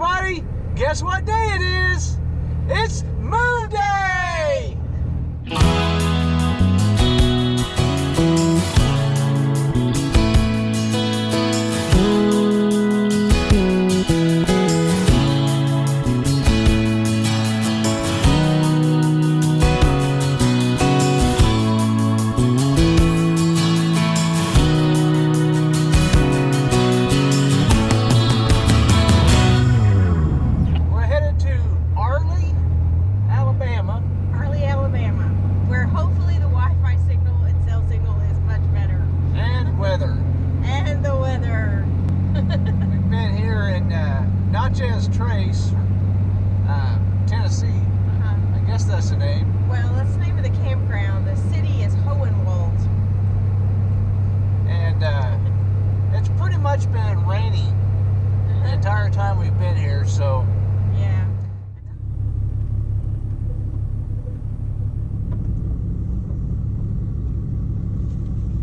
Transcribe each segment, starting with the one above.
everybody, guess what day it is? It's Moon Day! Trace, Tennessee. I guess that's the name. Well, that's the name of the campground. The city is Hohenwald. And it's pretty much been raining the entire time we've been here, so. Yeah.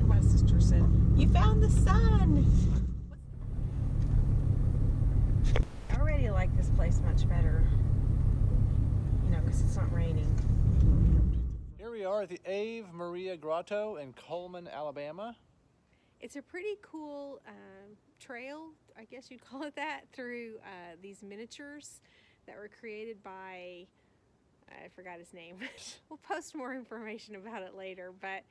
My sister said, "You found the sun." I like this place much better, you know, because it's not raining. Here we are at the Ave Maria Grotto in Cullman, Alabama. It's a pretty cool trail, I guess you'd call it that, through these miniatures that were created by, I forgot his name. We'll post more information about it later, but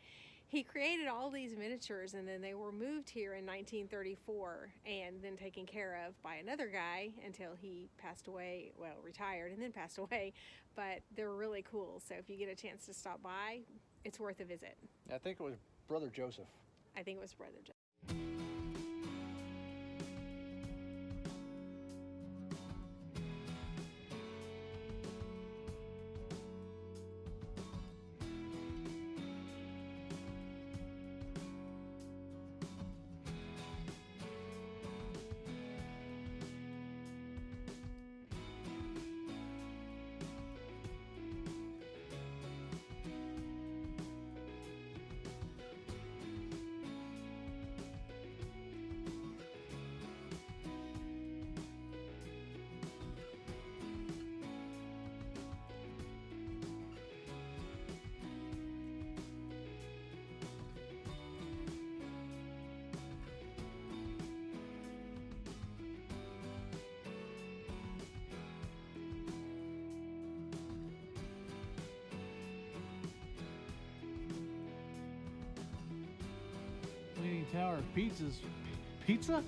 he created all these miniatures, and then they were moved here in 1934 and then taken care of by another guy until he passed away, well, retired and then passed away. But they're really cool, so if you get a chance to stop by, it's worth a visit. I think it was Brother Joseph. I think it was Brother Joseph. Leaning Tower of Pizza's Pizza?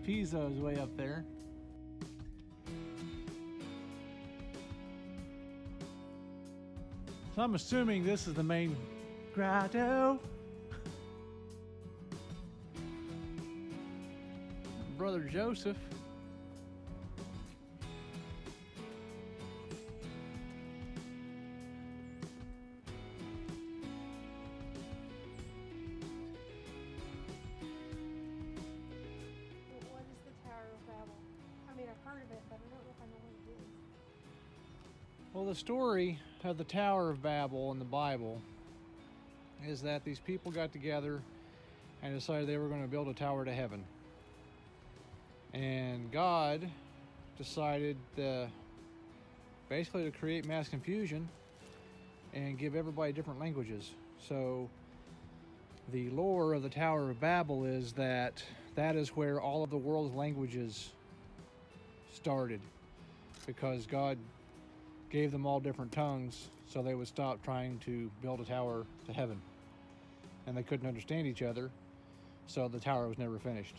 Pisa is way up there. So I'm assuming this is the main grotto. Brother Joseph. Well, the story of the Tower of Babel in the Bible is that these people got together and decided they were going to build a tower to heaven. And God decided basically to create mass confusion and give everybody different languages. So the lore of the Tower of Babel is that that is where all of the world's languages started, because God gave them all different tongues so they would stop trying to build a tower to heaven. And they couldn't understand each other, so the tower was never finished.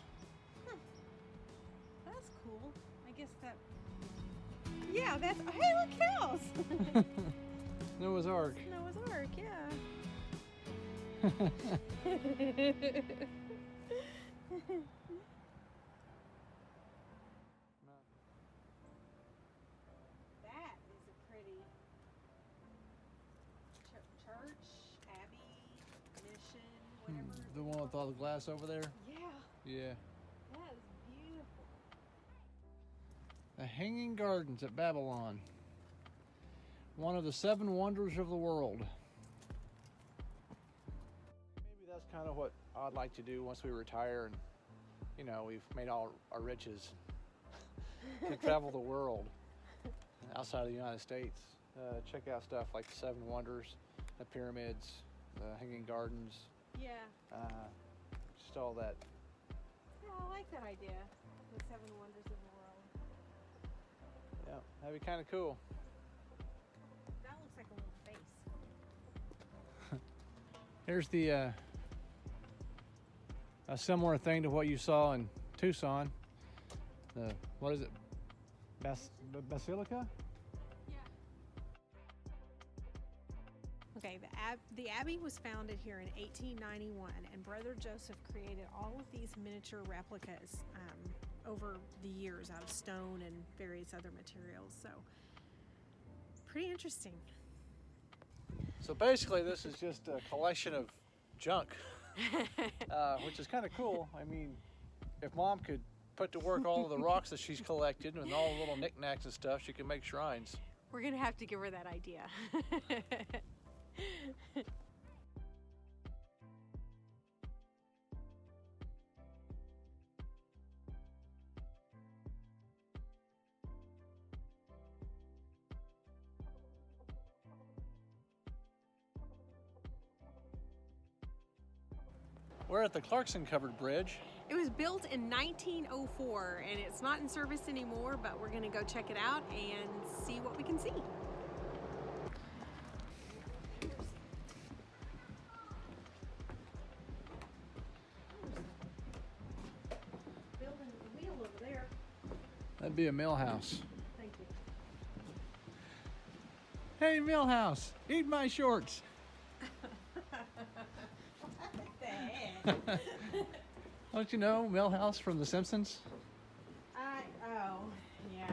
That's cool. I guess that... Yeah, that's... Hey, look, cows! Noah's Ark. Noah's Ark, yeah. The one with all the glass over there? Yeah. Yeah. That is beautiful. The Hanging Gardens at Babylon. One of the 7 wonders of the world. Maybe that's kind of what I'd like to do once we retire and, you know, we've made all our riches. can travel the world outside of the United States. Check out stuff like the Seven Wonders, the pyramids, the Hanging Gardens, Yeah. just all that. Yeah, I like that idea. The Seven Wonders of the world. Yeah, that'd be kind of cool. That looks like a little face. Here's the a similar thing to what you saw in Tucson. The what is it? Basilica? Okay, the Abbey was founded here in 1891, and Brother Joseph created all of these miniature replicas over the years out of stone and various other materials. So, pretty interesting. So basically, this is just a collection of junk, which is kind of cool. I mean, if Mom could put to work all of the rocks that she's collected and all the little knickknacks and stuff, she can make shrines. We're gonna have to give her that idea. We're at the Clarkson Covered Bridge. It was built in 1904 and it's not in service anymore, but we're gonna go check it out and see what we can see. Building the wheel over there. That'd be a mill house. Thank you. Hey, Millhouse, eat my shorts. Don't you know Millhouse from The Simpsons? Oh, yeah.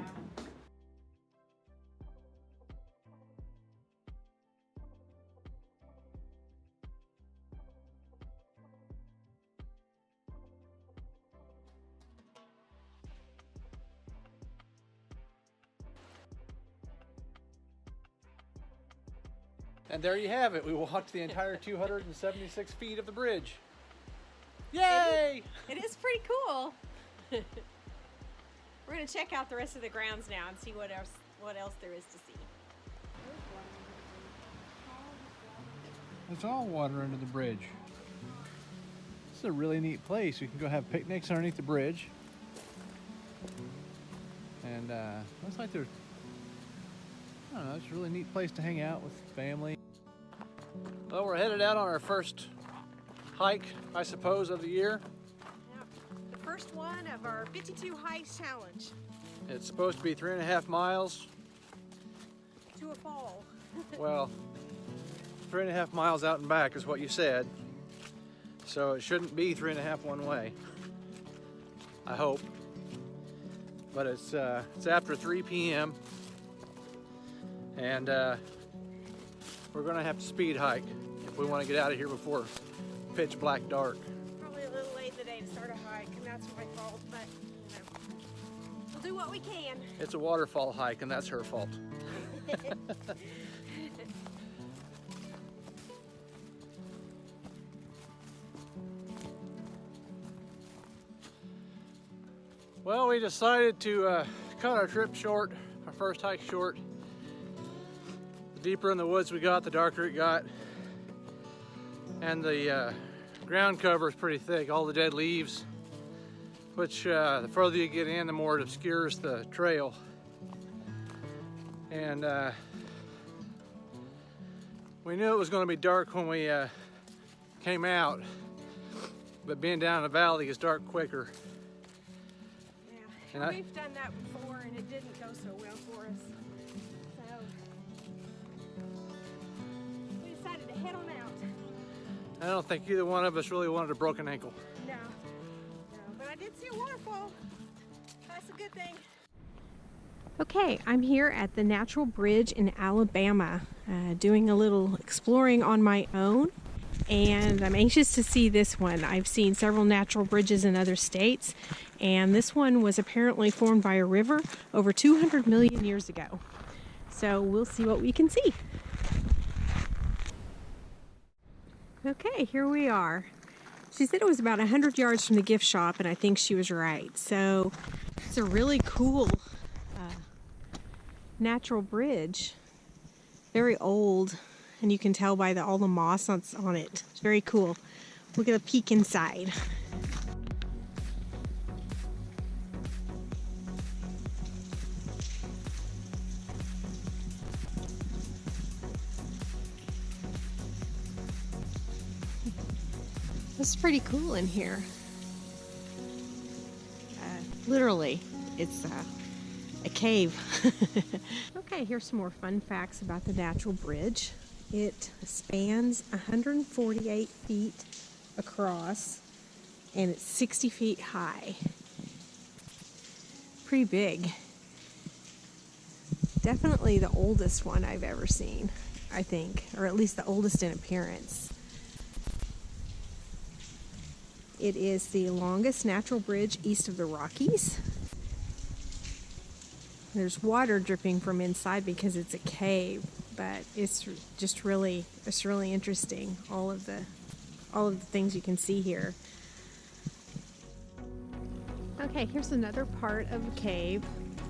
And there you have it. We walked the entire 276 feet of the bridge. Yay! It is pretty cool. We're gonna check out the rest of the grounds now and see what else there is to see. It's all water under the bridge. This is a really neat place. You can go have picnics underneath the bridge. And looks like there's, I don't know, it's a really neat place to hang out with family. Well, we're headed out on our first hike, I suppose, of the year. Yep. The first one of our 52 hikes challenge. It's supposed to be 3.5 miles. To a fall. Well, 3.5 miles out and back is what you said. So it shouldn't be 3.5 one way. I hope. But it's after 3 p.m. And we're gonna have to speed hike if we want to get out of here before pitch black dark. Probably a little late in the day to start a hike, and that's my fault, but you know, we'll do what we can. It's a waterfall hike, and that's her fault. Well, we decided to cut our trip short, our first hike short. The deeper in the woods we got, the darker it got. And the ground cover is pretty thick, all the dead leaves, which the further you get in, the more it obscures the trail. And we knew it was going to be dark when we came out, but being down in the valley is dark quicker. Yeah, we've done that before and it didn't go so well for us. So we decided to head on out. I don't think either one of us really wanted a broken ankle. No, but I did see a waterfall. That's a good thing. Okay, I'm here at the Natural Bridge in Alabama, doing a little exploring on my own, and I'm anxious to see this one. I've seen several natural bridges in other states, and this one was apparently formed by a river over 200 million years ago. So we'll see what we can see. Okay, here we are. She said it was about 100 yards from the gift shop, and I think she was right. So It's a really cool natural bridge. Very old, and you can tell by all the moss that's on it. It's very cool. We'll get a peek inside. This is pretty cool in here. Literally, it's a cave. Okay, here's some more fun facts about the natural bridge. It spans 148 feet across, and it's 60 feet high. Pretty big. Definitely the oldest one I've ever seen, I think, or at least the oldest in appearance. It is the longest natural bridge east of the Rockies. There's water dripping from inside because it's a cave, but it's really interesting. All of the things you can see here. Okay, here's another part of a cave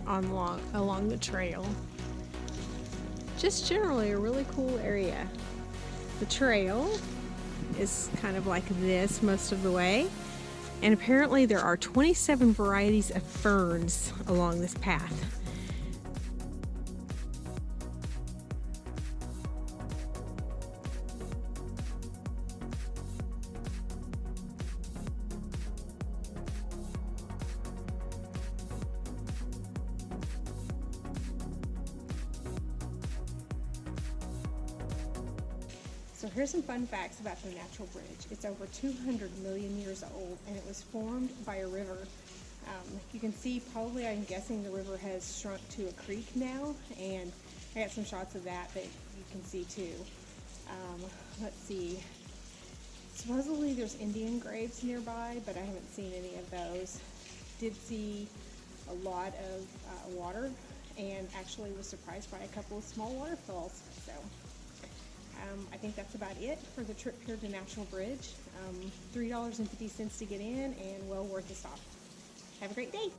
along the trail. Just generally a really cool area. The trail is kind of like this most of the way, and apparently there are 27 varieties of ferns along this path. So here's some fun facts about the natural bridge. It's over 200 million years old, and it was formed by a river. You can see, probably, I'm guessing the river has shrunk to a creek now, and I got some shots of that you can see too. Let's see. Supposedly there's Indian graves nearby, but I haven't seen any of those. Did see a lot of water, and actually was surprised by a couple of small waterfalls. So I think that's about it for the trip here to Natural Bridge. $3.50 to get in, and well worth the stop. Have a great day.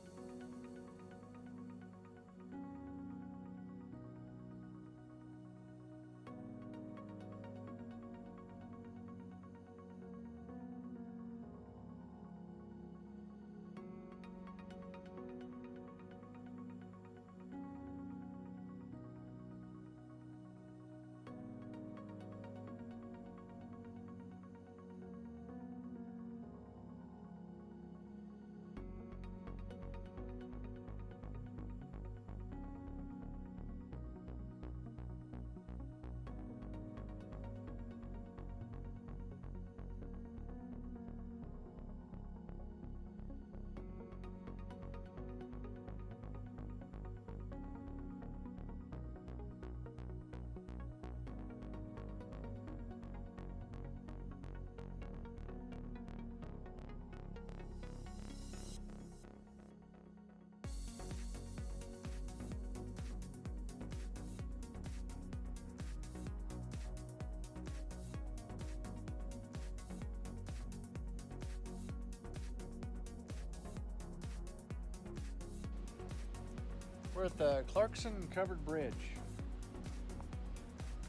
We're at the Clarkson Covered Bridge.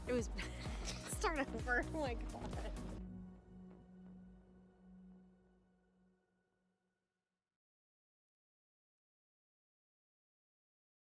It was start over. Oh my god.